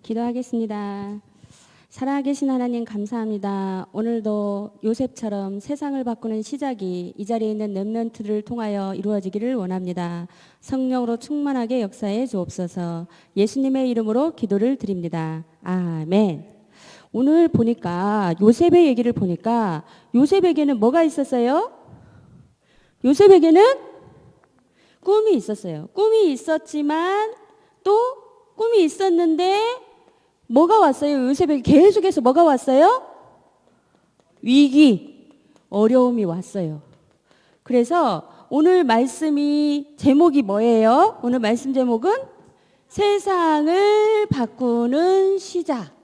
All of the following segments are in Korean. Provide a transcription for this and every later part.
기도하겠습니다. 살아계신 하나님 감사합니다. 오늘도 요셉처럼 세상을 바꾸는 시작이 이 자리에 있는 렘넌트를 통하여 이루어지기를 원합니다. 성령으로 충만하게 역사해 주옵소서. 예수님의 이름으로 기도를 드립니다. 아멘. 오늘 보니까 요셉의 얘기를 보니까 요셉에게는 뭐가 있었어요? 요셉에게는 꿈이 있었어요. 꿈이 있었지만 또 꿈이 있었는데 뭐가 왔어요? 요셉에게 계속해서 뭐가 왔어요? 위기, 어려움이 왔어요. 그래서 오늘 말씀이 제목이 뭐예요? 오늘 말씀 제목은 세상을 바꾸는 시작.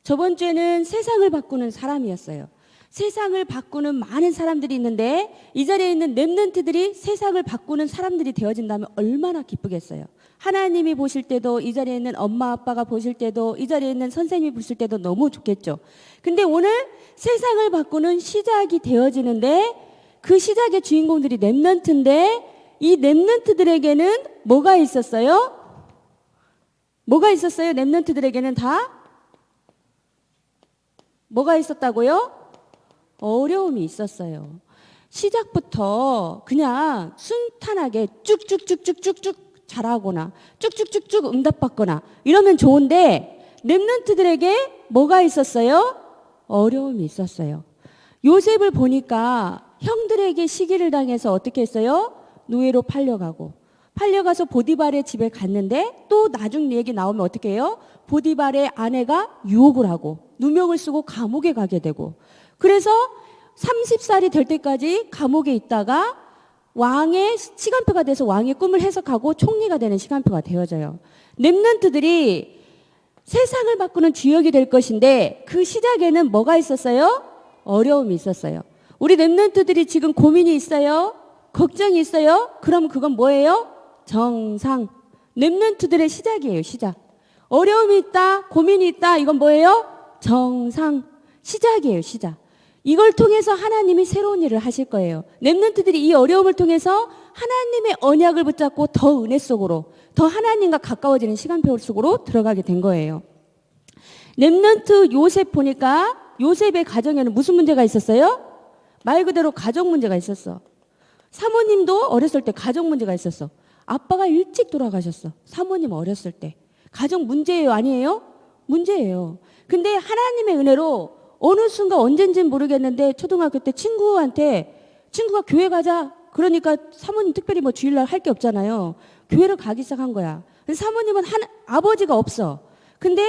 저번 주에는 세상을 바꾸는 사람이었어요. 세상을 바꾸는 많은 사람들이 있는데 이 자리에 있는 렘넌트들이 세상을 바꾸는 사람들이 되어진다면 얼마나 기쁘겠어요. 하나님이 보실 때도 이 자리에 있는 엄마 아빠가 보실 때도 이 자리에 있는 선생님이 보실 때도 너무 좋겠죠. 근데 오늘 세상을 바꾸는 시작이 되어지는데 그 시작의 주인공들이 렘넌트인데 이 렘넌트들에게는 뭐가 있었어요? 뭐가 있었어요? 렘넌트들에게는 다? 뭐가 있었다고요? 어려움이 있었어요. 시작부터 그냥 순탄하게 쭉쭉쭉쭉쭉쭉 잘하거나 쭉쭉쭉쭉 응답받거나 이러면 좋은데 렘넌트들에게 뭐가 있었어요? 어려움이 있었어요. 요셉을 보니까 형들에게 시기를 당해서 어떻게 했어요? 노예로 팔려가서 보디발의 집에 갔는데 또 나중 얘기 나오면 어떻게 해요? 보디발의 아내가 유혹을 하고 누명을 쓰고 감옥에 가게 되고 그래서 30살이 될 때까지 감옥에 있다가 왕의 시간표가 돼서 왕의 꿈을 해석하고 총리가 되는 시간표가 되어져요. 렘넌트들이 세상을 바꾸는 주역이 될 것인데 그 시작에는 뭐가 있었어요? 어려움이 있었어요. 우리 렘넌트들이 지금 고민이 있어요? 걱정이 있어요? 그럼 그건 뭐예요? 정상. 렘넌트들의 시작이에요, 시작. 어려움이 있다, 고민이 있다, 이건 뭐예요? 정상. 시작이에요, 시작. 이걸 통해서 하나님이 새로운 일을 하실 거예요. 렘넌트들이 이 어려움을 통해서 하나님의 언약을 붙잡고 더 은혜 속으로, 더 하나님과 가까워지는 시간표 속으로 들어가게 된 거예요. 렘넌트 요셉 보니까 요셉의 가정에는 무슨 문제가 있었어요? 말 그대로 가정 문제가 있었어. 사모님도 어렸을 때 가정 문제가 있었어. 아빠가 일찍 돌아가셨어. 사모님 어렸을 때. 가정 문제예요, 아니에요? 문제예요. 근데 하나님의 은혜로 어느 순간 언젠지는 모르겠는데 초등학교 때 친구가 교회 가자. 그러니까 사모님 특별히 뭐 주일날 할 게 없잖아요. 교회를 가기 시작한 거야. 사모님은 아버지가 없어. 근데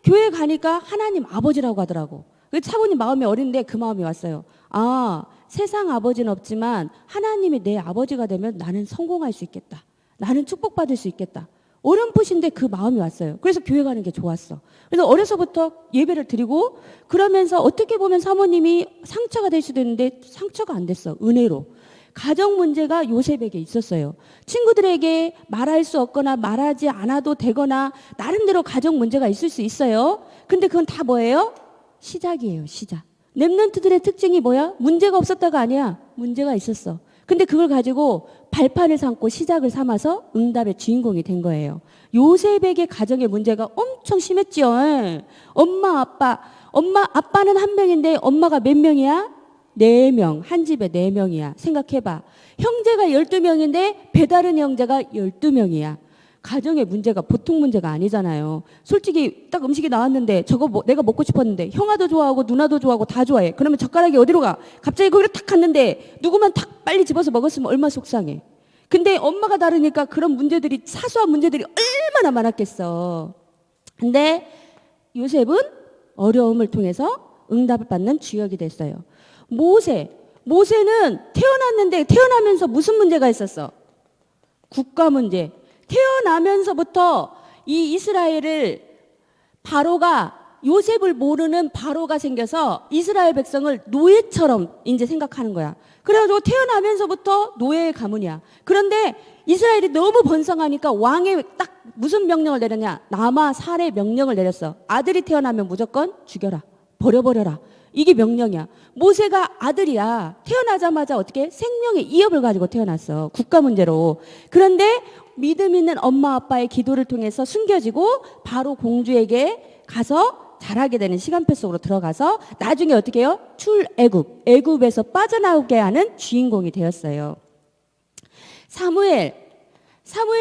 교회 가니까 하나님 아버지라고 하더라고. 사모님 마음이 어린데 그 마음이 왔어요. 아, 세상 아버지는 없지만 하나님이 내 아버지가 되면 나는 성공할 수 있겠다. 나는 축복받을 수 있겠다. 어렴풋인데 그 마음이 왔어요. 그래서 교회 가는 게 좋았어. 그래서 어려서부터 예배를 드리고 그러면서 어떻게 보면 사모님이 상처가 될 수도 있는데 상처가 안 됐어. 은혜로. 가정 문제가 요셉에게 있었어요. 친구들에게 말할 수 없거나 말하지 않아도 되거나 나름대로 가정 문제가 있을 수 있어요. 근데 그건 다 뭐예요? 시작이에요, 시작. 렘넌트들의 특징이 뭐야? 문제가 없었다가 아니야. 문제가 있었어. 근데 그걸 가지고 발판을 삼고 시작을 삼아서 응답의 주인공이 된 거예요. 요셉에게 가정의 문제가 엄청 심했지요. 아빠는 한 명인데 엄마가 몇 명이야? 4명. 한 집에 4명이야. 생각해봐. 형제가 12명인데 배다른 형제가 12명이야. 가정의 문제가 보통 문제가 아니잖아요. 솔직히 딱 음식이 나왔는데 저거 내가 먹고 싶었는데 형아도 좋아하고 누나도 좋아하고 다 좋아해. 그러면 젓가락이 어디로 가? 갑자기 거기로 탁 갔는데 누구만 탁 빨리 집어서 먹었으면 얼마나 속상해. 근데 엄마가 다르니까 그런 문제들이 사소한 문제들이 얼마나 많았겠어. 근데 요셉은 어려움을 통해서 응답을 받는 주역이 됐어요. 모세는 태어나면서 무슨 문제가 있었어? 국가 문제. 태어나면서부터 이 이스라엘을 바로가 요셉을 모르는 바로가 생겨서 이스라엘 백성을 노예처럼 이제 생각하는 거야. 그래가지고 태어나면서부터 노예의 가문이야. 그런데 이스라엘이 너무 번성하니까 왕이 딱 무슨 명령을 내렸냐? 남아 살해 명령을 내렸어. 아들이 태어나면 무조건 죽여라. 버려버려라. 이게 명령이야. 모세가 아들이야. 태어나자마자 어떻게 생명의 이업을 가지고 태어났어. 국가 문제로. 그런데 믿음 있는 엄마 아빠의 기도를 통해서 숨겨지고 바로 공주에게 가서 자라게 되는 시간표 속으로 들어가서 나중에 어떻게 해요? 출애굽, 애굽에서 빠져나오게 하는 주인공이 되었어요. 사무엘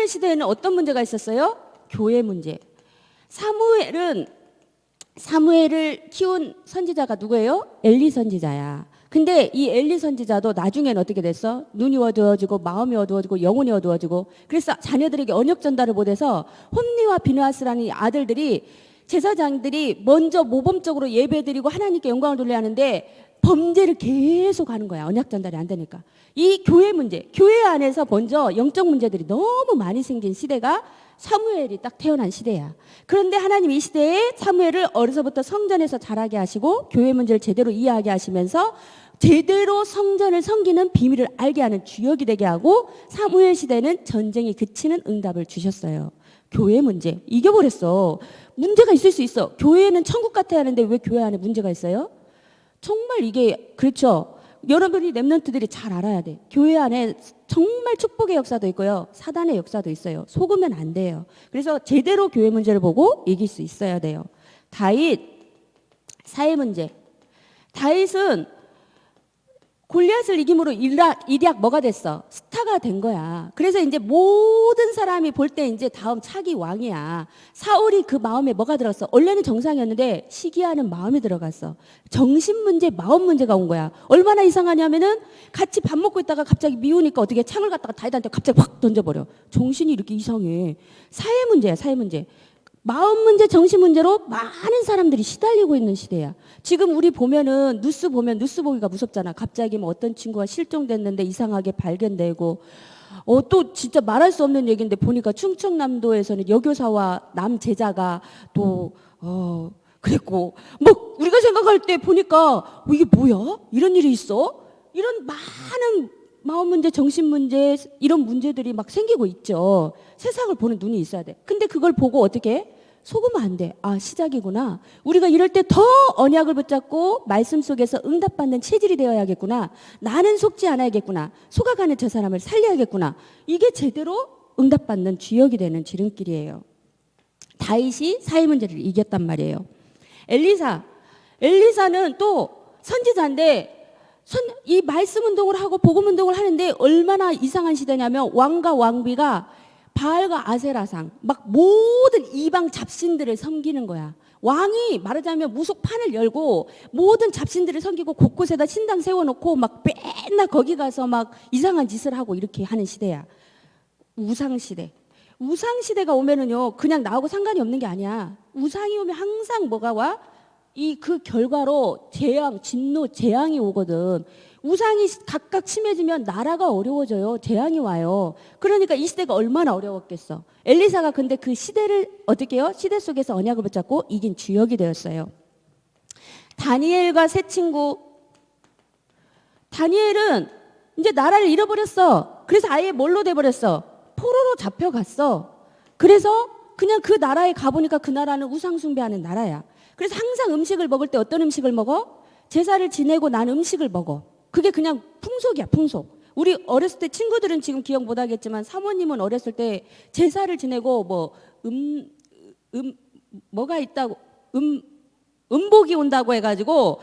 시대에는 어떤 문제가 있었어요? 교회 문제. 사무엘을 키운 선지자가 누구예요? 엘리 선지자야. 근데 이 엘리 선지자도 나중에는 어떻게 됐어? 눈이 어두워지고 마음이 어두워지고 영혼이 어두워지고 그래서 자녀들에게 언역 전달을 못해서 홈리와 비느하스라는 아들들이 제사장들이 먼저 모범적으로 예배드리고 하나님께 영광을 돌려야 하는데 범죄를 계속 하는 거야. 언약 전달이 안 되니까. 이 교회 문제, 교회 안에서 먼저 영적 문제들이 너무 많이 생긴 시대가 사무엘이 딱 태어난 시대야. 그런데 하나님 이 시대에 사무엘을 어려서부터 성전에서 자라게 하시고 교회 문제를 제대로 이해하게 하시면서 제대로 성전을 섬기는 비밀을 알게 하는 주역이 되게 하고 사무엘 시대는 전쟁이 그치는 응답을 주셨어요. 교회 문제 이겨버렸어. 문제가 있을 수 있어. 교회는 천국 같아야 하는데 왜 교회 안에 문제가 있어요? 정말 이게 그렇죠. 여러분이 랩런트들이 잘 알아야 돼. 교회 안에 정말 축복의 역사도 있고요. 사단의 역사도 있어요. 속으면 안 돼요. 그래서 제대로 교회 문제를 보고 이길 수 있어야 돼요. 다윗, 사회 문제. 다윗은 골리앗을 이김으로 일약 뭐가 됐어? 스타가 된 거야. 그래서 이제 모든 사람이 볼 때 이제 다음 차기 왕이야. 사울이 그 마음에 뭐가 들었어? 원래는 정상이었는데 시기하는 마음이 들어갔어. 정신 문제, 마음 문제가 온 거야. 얼마나 이상하냐면은 같이 밥 먹고 있다가 갑자기 미우니까 어떻게 창을 갖다가 다윗한테 갑자기 확 던져버려. 정신이 이렇게 이상해. 사회 문제야, 사회 문제. 마음 문제, 정신 문제로 많은 사람들이 시달리고 있는 시대야. 지금 우리 보면은 뉴스 보기가 무섭잖아. 갑자기 뭐 어떤 친구가 실종됐는데 이상하게 발견되고 또 진짜 말할 수 없는 얘기인데 보니까 충청남도에서는 여교사와 남 제자가 또 그랬고 뭐 우리가 생각할 때 보니까 이게 뭐야? 이런 일이 있어? 이런 많은 마음 문제, 정신 문제 이런 문제들이 막 생기고 있죠. 세상을 보는 눈이 있어야 돼. 근데 그걸 보고 어떻게 해? 속으면 안 돼. 아, 시작이구나. 우리가 이럴 때 더 언약을 붙잡고 말씀 속에서 응답받는 체질이 되어야겠구나. 나는 속지 않아야겠구나. 속아가는 저 사람을 살려야겠구나. 이게 제대로 응답받는 주역이 되는 지름길이에요. 다윗이 사회 문제를 이겼단 말이에요. 엘리사는 또 선지자인데 이 말씀 운동을 하고 복음 운동을 하는데 얼마나 이상한 시대냐면 왕과 왕비가 바알과 아세라상 막 모든 이방 잡신들을 섬기는 거야. 왕이 말하자면 무속판을 열고 모든 잡신들을 섬기고 곳곳에다 신당 세워놓고 막 맨날 거기 가서 막 이상한 짓을 하고 이렇게 하는 시대야. 우상시대가 오면은요 그냥 나하고 상관이 없는 게 아니야. 우상이 오면 항상 뭐가 와? 그 결과로 진노, 재앙이 오거든. 우상이 각각 심해지면 나라가 어려워져요. 재앙이 와요. 그러니까 이 시대가 얼마나 어려웠겠어. 엘리사가 근데 그 시대를 어떻게 해요? 시대 속에서 언약을 붙잡고 이긴 주역이 되었어요. 다니엘과 세 친구. 다니엘은 이제 나라를 잃어버렸어. 그래서 아예 뭘로 돼버렸어? 포로로 잡혀갔어. 그래서 그냥 그 나라에 가보니까 그 나라는 우상 숭배하는 나라야. 그래서 항상 음식을 먹을 때 어떤 음식을 먹어? 제사를 지내고 난 음식을 먹어. 그게 그냥 풍속이야, 풍속. 우리 어렸을 때 친구들은 지금 기억 못 하겠지만 사모님은 어렸을 때 제사를 지내고 뭐가 있다고 음복이 온다고 해가지고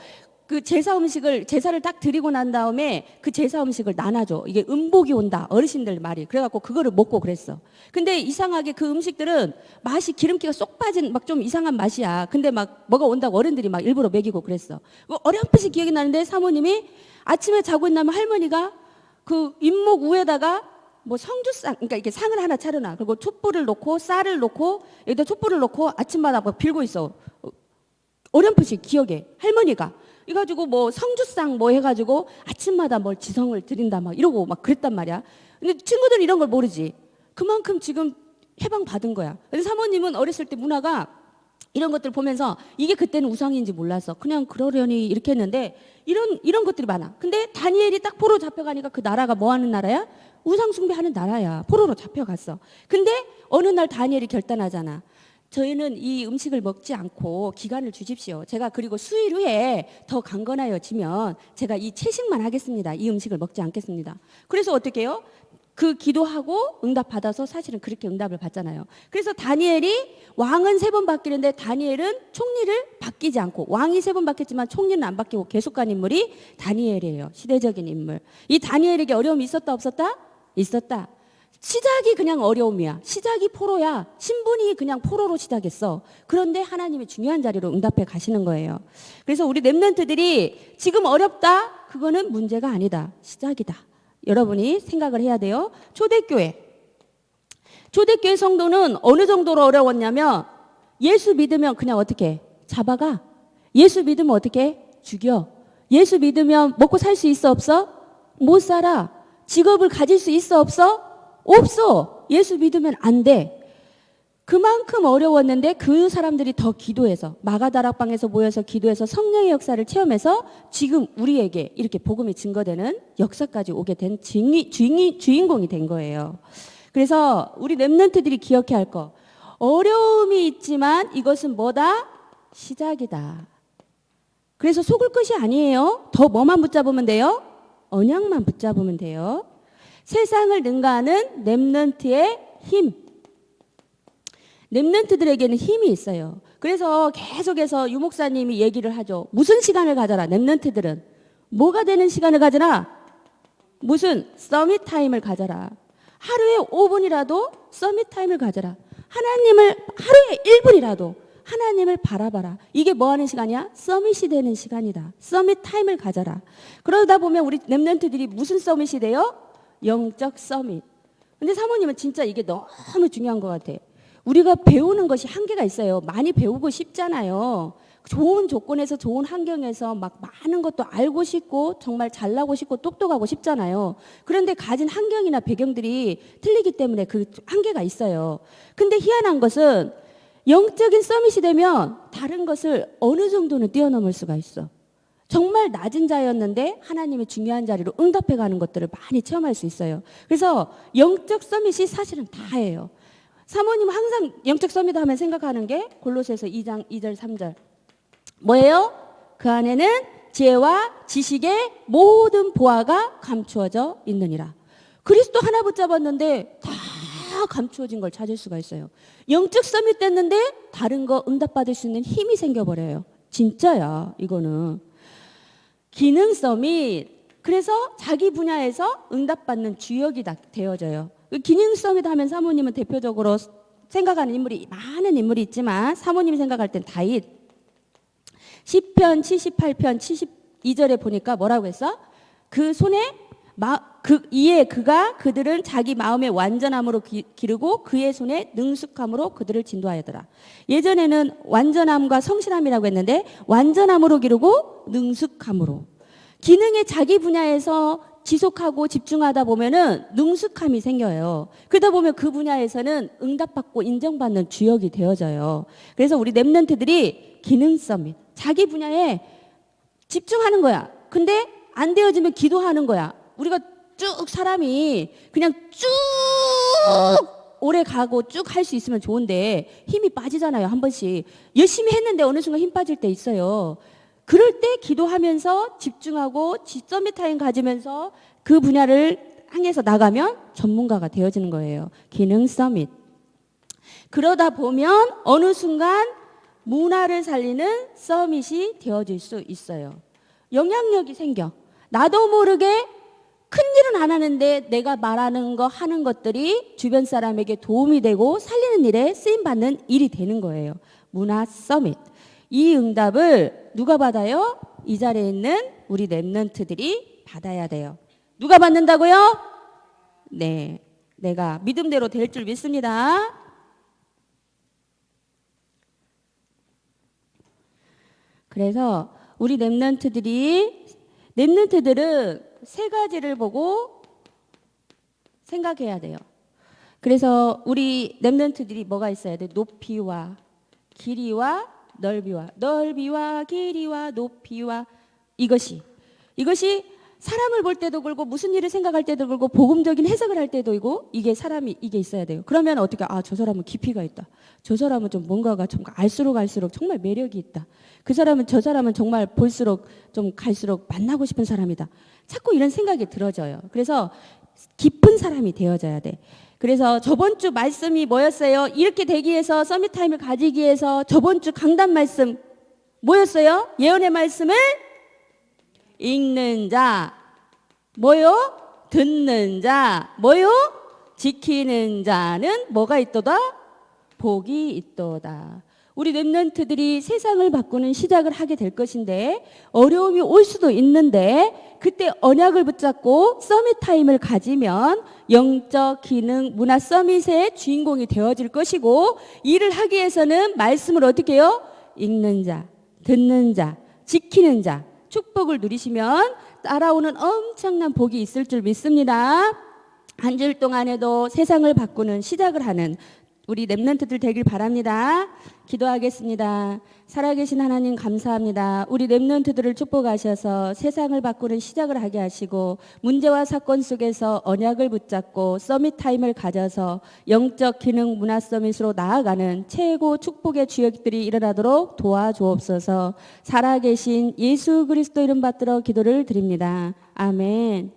그 제사를 딱 드리고 난 다음에 그 제사 음식을 나눠줘. 이게 음복이 온다. 어르신들 말이. 그래갖고 그거를 먹고 그랬어. 근데 이상하게 그 음식들은 맛이 기름기가 쏙 빠진 막 좀 이상한 맛이야. 근데 막 뭐가 온다고 어른들이 막 일부러 먹이고 그랬어. 어렴풋이 기억이 나는데 사모님이 아침에 자고 있나면 할머니가 그 잇목 위에다가 뭐 성주상, 그러니까 이렇게 상을 하나 차려놔. 그리고 촛불을 놓고 쌀을 놓고 여기다 촛불을 놓고 아침마다 막 빌고 있어. 어렴풋이 기억에 할머니가. 이가지고 뭐 성주상 뭐 해가지고 아침마다 뭘 지성을 드린다 막 이러고 막 그랬단 말이야. 근데 친구들은 이런 걸 모르지. 그만큼 지금 해방 받은 거야. 그래서 사모님은 어렸을 때 문화가 이런 것들 보면서 이게 그때는 우상인지 몰라서 그냥 그러려니 이렇게 했는데 이런 것들이 많아. 근데 다니엘이 딱 포로 잡혀가니까 그 나라가 뭐 하는 나라야? 우상 숭배하는 나라야. 포로로 잡혀갔어. 근데 어느 날 다니엘이 결단하잖아. 저희는 이 음식을 먹지 않고 기간을 주십시오. 제가 그리고 수일 후에 더 강건하여지면 제가 이 채식만 하겠습니다. 이 음식을 먹지 않겠습니다. 그래서 어떻게 해요? 그 기도하고 응답 받아서 사실은 그렇게 응답을 받잖아요. 그래서 다니엘이 왕은 3번 바뀌는데 다니엘은 총리를 바뀌지 않고, 왕이 3번 바뀌었지만 총리는 안 바뀌고 계속 간 인물이 다니엘이에요. 시대적인 인물. 이 다니엘에게 어려움이 있었다 없었다? 있었다. 시작이 그냥 어려움이야. 시작이 포로야. 신분이 그냥 포로로 시작했어. 그런데 하나님이 중요한 자리로 응답해 가시는 거예요. 그래서 우리 렘넌트들이 지금 어렵다? 그거는 문제가 아니다. 시작이다. 여러분이 생각을 해야 돼요. 초대교회 성도는 어느 정도로 어려웠냐면, 예수 믿으면 그냥 어떻게 잡아가? 예수 믿으면 어떻게 죽여? 예수 믿으면 먹고 살 수 있어 없어? 못 살아. 직업을 가질 수 있어 없어? 없어. 예수 믿으면 안 돼. 그만큼 어려웠는데 그 사람들이 더 기도해서, 마가다락방에서 모여서 기도해서 성령의 역사를 체험해서 지금 우리에게 이렇게 복음이 증거되는 역사까지 오게 된 주인공이 된 거예요. 그래서 우리 렘넌트들이 기억해야 할 거, 어려움이 있지만 이것은 뭐다? 시작이다. 그래서 속을 것이 아니에요. 더 뭐만 붙잡으면 돼요? 언약만 붙잡으면 돼요. 세상을 능가하는 렘넌트의 힘. 렘넌트들에게는 힘이 있어요. 그래서 계속해서 유목사님이 얘기를 하죠. 무슨 시간을 가져라. 렘넌트들은 뭐가 되는 시간을 가져라. 무슨 서밋 타임을 가져라. 하루에 5분이라도 서밋 타임을 가져라. 하나님을 하루에 1분이라도 하나님을 바라봐라. 이게 뭐 하는 시간이야? 서밋이 되는 시간이다. 서밋 타임을 가져라. 그러다 보면 우리 렘넌트들이 무슨 서밋이 돼요? 영적 서밋. 근데 사모님은 진짜 이게 너무 중요한 것 같아. 우리가 배우는 것이 한계가 있어요. 많이 배우고 싶잖아요. 좋은 조건에서, 좋은 환경에서 막 많은 것도 알고 싶고 정말 잘나고 싶고 똑똑하고 싶잖아요. 그런데 가진 환경이나 배경들이 틀리기 때문에 그 한계가 있어요. 근데 희한한 것은 영적인 서밋이 되면 다른 것을 어느 정도는 뛰어넘을 수가 있어. 정말 낮은 자였는데 하나님의 중요한 자리로 응답해 가는 것들을 많이 체험할 수 있어요. 그래서 영적 서밋이 사실은 다예요. 사모님 항상 영적 서밋 하면 생각하는 게 골로새서 2장 2절 3절. 뭐예요? 그 안에는 지혜와 지식의 모든 보화가 감추어져 있느니라. 그리스도 하나 붙잡았는데 다 감추어진 걸 찾을 수가 있어요. 영적 서밋 됐는데 다른 거 응답받을 수 있는 힘이 생겨버려요. 진짜야 이거는. 기능 서밋. 그래서 자기 분야에서 응답받는 주역이 되어져요. 기능 서밋 하면 사모님은 대표적으로 생각하는 인물이 많은 인물이 있지만 사모님이 생각할 땐 다윗. 시편 78편 72절에 보니까 뭐라고 했어? 그 손에 이에 그가 그들은 자기 마음의 완전함으로 기르고 그의 손에 능숙함으로 그들을 진도하였더라. 예전에는 완전함과 성실함이라고 했는데 완전함으로 기르고 능숙함으로. 기능에 자기 분야에서 지속하고 집중하다 보면은 능숙함이 생겨요. 그러다 보면 그 분야에서는 응답받고 인정받는 주역이 되어져요. 그래서 우리 렘넌트들이 기능 서밋, 자기 분야에 집중하는 거야. 근데 안 되어지면 기도하는 거야. 우리가 쭉 사람이 그냥 쭉 오래 가고 쭉 할 수 있으면 좋은데 힘이 빠지잖아요. 한 번씩. 열심히 했는데 어느 순간 힘 빠질 때 있어요. 그럴 때 기도하면서 집중하고 서밋 타임 가지면서 그 분야를 향해서 나가면 전문가가 되어지는 거예요. 기능 서밋. 그러다 보면 어느 순간 문화를 살리는 서밋이 되어질 수 있어요. 영향력이 생겨. 나도 모르게 큰 일은 안 하는데 내가 말하는 거 하는 것들이 주변 사람에게 도움이 되고 살리는 일에 쓰임받는 일이 되는 거예요. 문화 서밋. 이 응답을 누가 받아요? 이 자리에 있는 우리 렘넌트들이 받아야 돼요. 누가 받는다고요? 네, 내가 믿음대로 될 줄 믿습니다. 그래서 우리 렘넌트들은 세 가지를 보고 생각해야 돼요. 그래서 우리 렘넌트들이 뭐가 있어야 돼? 높이와 길이와 넓이와 길이와 높이와 이것이 사람을 볼 때도 그렇고 무슨 일을 생각할 때도 그렇고 복음적인 해석을 할 때도 이고 이게 사람이 이게 있어야 돼요. 그러면 어떻게 저 사람은 깊이가 있다. 저 사람은 좀 뭔가가 좀 알수록 정말 매력이 있다. 저 사람은 정말 볼수록 좀 갈수록 만나고 싶은 사람이다. 자꾸 이런 생각이 들어져요. 그래서 깊은 사람이 되어져야 돼. 그래서 저번 주 말씀이 뭐였어요? 이렇게 되기 위해서 서밋 타임을 가지기 위해서 저번 주 강단 말씀 뭐였어요? 예언의 말씀을 읽는 자, 뭐요? 듣는 자, 뭐요? 지키는 자는 뭐가 있도다? 복이 있도다. 우리 렘넌트들이 세상을 바꾸는 시작을 하게 될 것인데 어려움이 올 수도 있는데 그때 언약을 붙잡고 서밋 타임을 가지면 영적 기능 문화 서밋의 주인공이 되어질 것이고 일을 하기 위해서는 말씀을 어떻게 해요? 읽는 자, 듣는 자, 지키는 자 축복을 누리시면 따라오는 엄청난 복이 있을 줄 믿습니다. 한 주 동안에도 세상을 바꾸는 시작을 하는 우리 렘넌트들 되길 바랍니다. 기도하겠습니다. 살아계신 하나님 감사합니다. 우리 렘넌트들을 축복하셔서 세상을 바꾸는 시작을 하게 하시고 문제와 사건 속에서 언약을 붙잡고 서밋 타임을 가져서 영적 기능 문화 서밋으로 나아가는 최고 축복의 주역들이 일어나도록 도와주옵소서. 살아계신 예수 그리스도 이름 받들어 기도를 드립니다. 아멘.